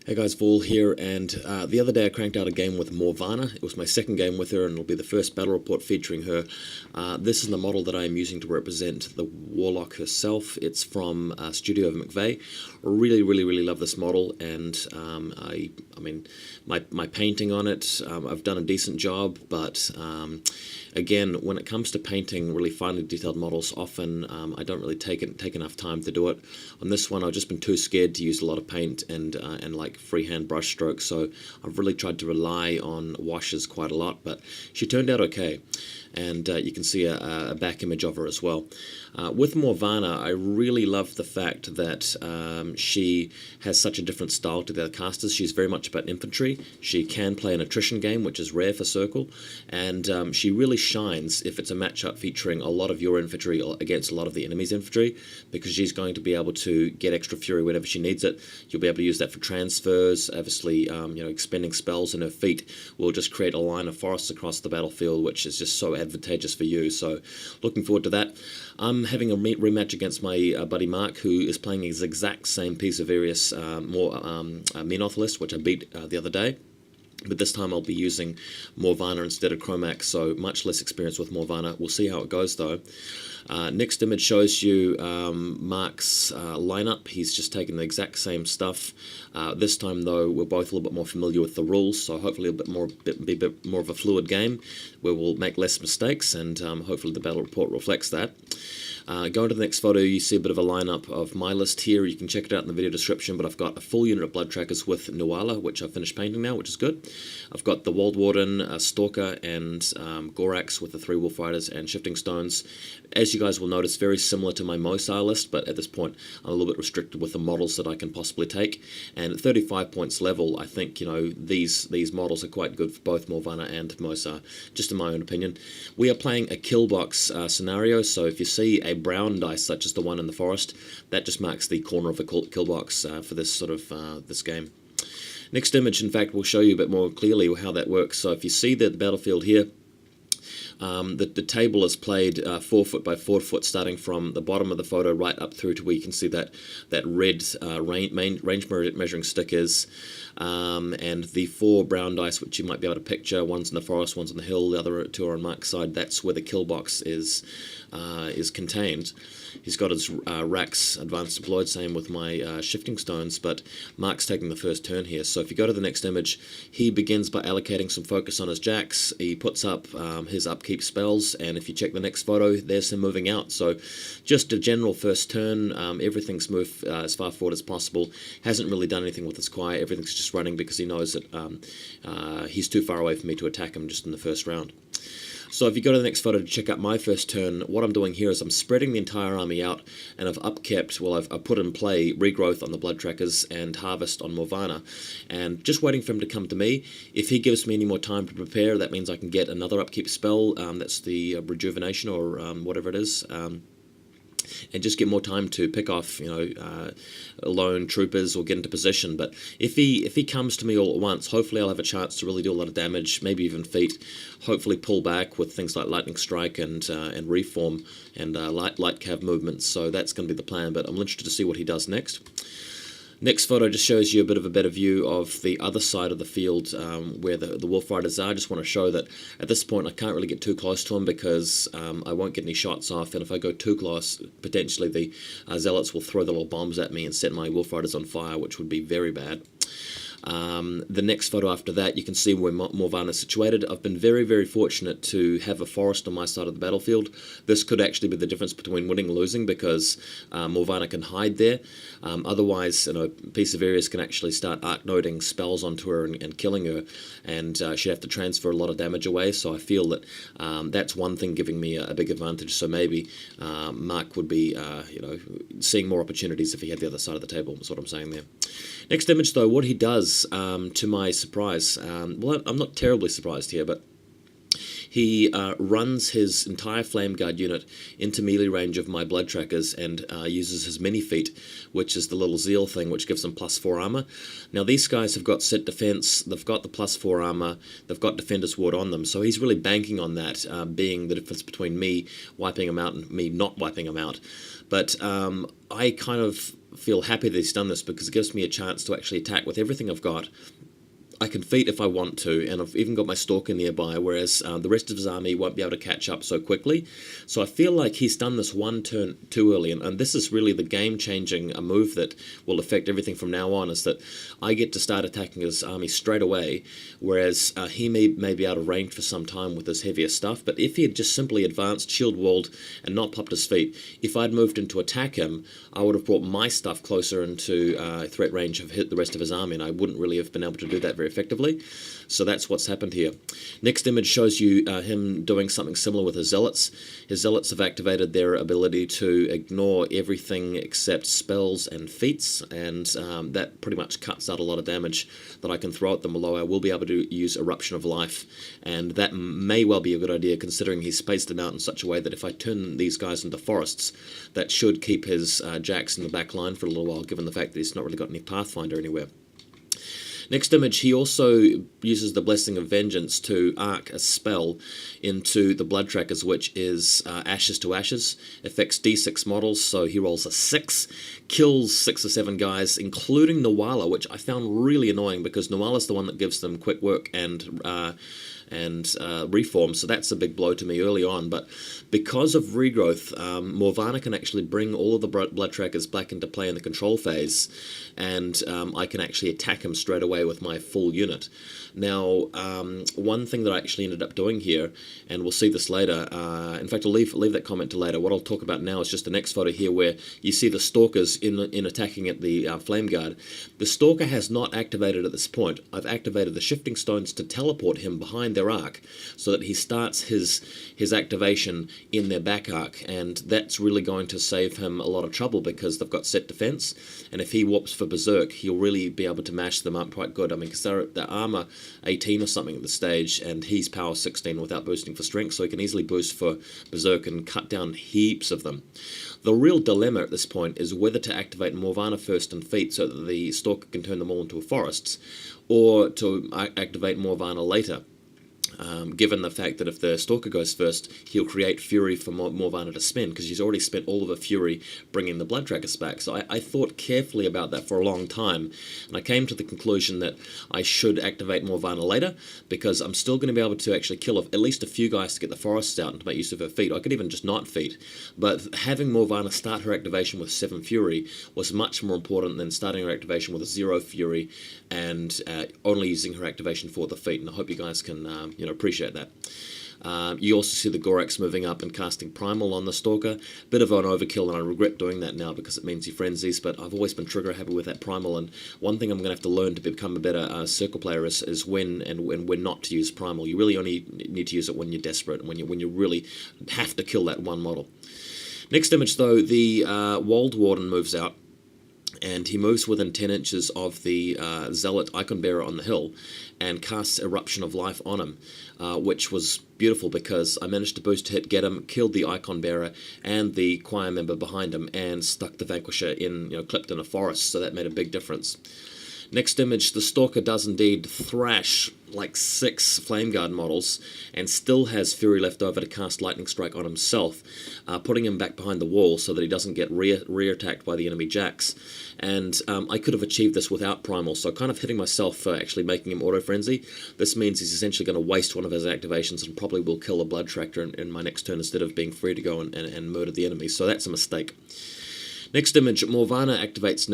Hey guys, Vol here, and the other day I cranked out a game with Morvahna. It was my second game with her, and it'll be the first battle report featuring her. This is the model that I am using to represent the Warlock herself. It's from Studio of McVeigh. I really love this model, and I mean, my painting on it, I've done a decent job, but again, when it comes to painting really finely detailed models, often I don't really take enough time to do it. On this one, I've just been too scared to use a lot of paint and like freehand brush strokes, so I've really tried to rely on washes quite a lot, but she turned out okay. And you can see a back image of her as well. With Morvahna, I really love the fact that she has such a different style to the other casters. She's very much about infantry. She can play an attrition game, which is rare for Circle, and she really shines if it's a matchup featuring a lot of your infantry against a lot of the enemy's infantry, because she's going to be able to get extra fury whenever she needs it. You'll be able to use that for transfers. Obviously, you know, expending spells, and her feet will just create a line of forests across the battlefield, which is just so advantageous for you. So looking forward to that. I'm having a rematch against my buddy Mark, who is playing his exact same pSeverius Menoth list, which I beat the other day. But this time I'll be using Morvahna instead of Chromax, so much less experience with Morvahna. We'll see how it goes though. Next image shows you Mark's lineup. He's just taken the exact same stuff. This time though, we're both a little bit more familiar with the rules, so hopefully be a bit more of a fluid game where we'll make less mistakes, and hopefully the battle report reflects that. Going to the next photo, you see a bit of a lineup of my list here. You can check it out in the video description, but I've got a full unit of Bloodtrackers with Nuala, which I've finished painting now, which is good. I've got the Woldwarden, Stalker, and Gorax with the 3 Wolfriders and Shifting Stones. As you guys will notice, very similar to my Mosar list, but at this point I'm a little bit restricted with the models that I can possibly take. And at 35 points level, I think, you know, these models are quite good for both Morvahna and Mosar, just in my own opinion. We are playing a Killbox scenario, so if you see a brown dice such as the one in the forest, that just marks the corner of a Killbox for this sort of this game. Next image, in fact, will show you a bit more clearly how that works. So if you see the battlefield here, the table is played 4 foot by 4 foot, starting from the bottom of the photo right up through to where you can see that red range measuring stick is, and the 4 brown dice, which you might be able to picture. One's in the forest, one's on the hill, the other 2 are on Mark's side. That's where the kill box is contained. He's got his Wracks advanced deployed, same with my Shifting Stones, but Mark's taking the first turn here. So if you go to the next image, he begins by allocating some focus on his jacks. He puts up his upkeep spells, and if you check the next photo, there's him moving out. So just a general first turn, everything's moved as far forward as possible. Hasn't really done anything with his choir, everything's just running because he knows that he's too far away for me to attack him just in the first round. So if you go to the next photo to check out my first turn, what I'm doing here is I'm spreading the entire army out, and I've upkept, well, I've put in play Regrowth on the Bloodtrackers and Harvest on Morvahna, and just waiting for him to come to me. If he gives me any more time to prepare, that means I can get another upkeep spell, that's the Rejuvenation or whatever it is, and just get more time to pick off, you know, lone troopers or get into position. But if he comes to me all at once, hopefully I'll have a chance to really do a lot of damage, maybe even feat. Hopefully pull back with things like Lightning Strike and Reform and light cav movements. So that's going to be the plan. But I'm interested to see what he does next. Next photo just shows you a bit of a better view of the other side of the field where the Wolfriders are. I just want to show that at this point I can't really get too close to them because I won't get any shots off, and if I go too close, potentially the Zealots will throw the little bombs at me and set my Wolfriders on fire, which would be very bad. The next photo after that, you can see where Morvahna is situated. I've been very fortunate to have a forest on my side of the battlefield. This could actually be the difference between winning and losing, because Morvahna can hide there. Otherwise, you know, pSeverius can actually start arc-noding spells onto her and killing her, and she'd have to transfer a lot of damage away. So I feel that that's one thing giving me a big advantage. So maybe Mark would be, you know, seeing more opportunities if he had the other side of the table. That's what I'm saying there. Next image, though, what he does, to my surprise, well, I'm not terribly surprised here, but he runs his entire Flameguard unit into melee range of my Bloodtrackers and uses his mini feat, which is the little Zeal thing, which gives them +4 armor. Now these guys have got set defense, they've got the +4 armor, they've got Defender's Ward on them, so he's really banking on that being the difference between me wiping them out and me not wiping them out. But I kind of feel happy that he's done this because it gives me a chance to actually attack with everything I've got. I can feat if I want to, and I've even got my Stalker nearby, whereas the rest of his army won't be able to catch up so quickly. So I feel like he's done this one turn too early, and this is really the game-changing move that will affect everything from now on, is that I get to start attacking his army straight away, whereas he may be out of range for some time with his heavier stuff. But if he had just simply advanced, shield walled, and not popped his feet, if I'd moved in to attack him, I would have brought my stuff closer into threat range of the rest of his army, and I wouldn't really have been able to do that very effectively. So that's what's happened here. Next image shows you him doing something similar with his Zealots. His Zealots have activated their ability to ignore everything except spells and feats, and that pretty much cuts out a lot of damage that I can throw at them, although I will be able to use Eruption of Life, and that may well be a good idea considering he's spaced them out in such a way that if I turn these guys into forests, that should keep his jacks in the back line for a little while, given the fact that he's not really got any Pathfinder anywhere. Next image, he also uses the Blessing of Vengeance to arc a spell into the Bloodtrackers, which is Ashes to Ashes. Affects D6 models, so he rolls a 6, kills 6 or 7 guys, including Nuala, which I found really annoying because Nuala's the one that gives them quick work and reform, so that's a big blow to me early on. But because of regrowth, Morvahna can actually bring all of the Bloodtrackers back into play in the control phase, and I can actually attack him straight away with my full unit. Now, one thing that I actually ended up doing here, and we'll see this later, in fact I'll leave that comment to later. What I'll talk about now is just the next photo here where you see the Stalkers in attacking at the Flameguard. The Stalker has not activated at this point. I've activated the Shifting Stones to teleport him behind their arc so that he starts his activation in their back arc, and that's really going to save him a lot of trouble because they've got set defense, and if he whoops for Berserk, he'll really be able to mash them up quite good. I mean, because they're armor 18 or something at the stage, and he's power 16 without boosting for strength, so he can easily boost for Berserk and cut down heaps of them. The real dilemma at this point is whether to activate Morvahna first and feat so that the Stalker can turn them all into forests, or to activate Morvahna later. Given the fact that if the Stalker goes first, he'll create Fury for Morvahna to spend, because he's already spent all of the Fury bringing the Bloodtrackers back. So I thought carefully about that for a long time, and I came to the conclusion that I should activate Morvahna later, because I'm still going to be able to actually kill at least a few guys to get the forests out and to make use of her feat. I could even just not feat, but having Morvahna start her activation with 7 Fury was much more important than starting her activation with a 0 Fury and only using her activation for the feat, and I hope you guys can appreciate that. You also see the Gorax moving up and casting Primal on the Stalker. Bit of an overkill, and I regret doing that now because it means he frenzies, but I've always been trigger happy with that Primal, and one thing I'm going to have to learn to become a better circle player is when not to use Primal. You really only need to use it when you're desperate, and when you really have to kill that one model. Next image though, the Woldwarden moves out, and he moves within 10 inches of the Zealot Icon Bearer on the hill and casts Eruption of Life on him, which was beautiful because I managed to boost hit, get him, killed the Icon Bearer and the choir member behind him, and stuck the Vanquisher in, clipped in a forest, so that made a big difference. Next image, the Stalker does indeed thrash like 6 Flameguard models and still has Fury left over to cast Lightning Strike on himself, putting him back behind the wall so that he doesn't get rear-attacked by the enemy jacks. And I could have achieved this without Primal, so kind of hitting myself for actually making him auto-frenzy. This means he's essentially going to waste one of his activations and probably will kill a Bloodtracker in my next turn instead of being free to go and murder the enemy, so that's a mistake. Next image, Morvahna activates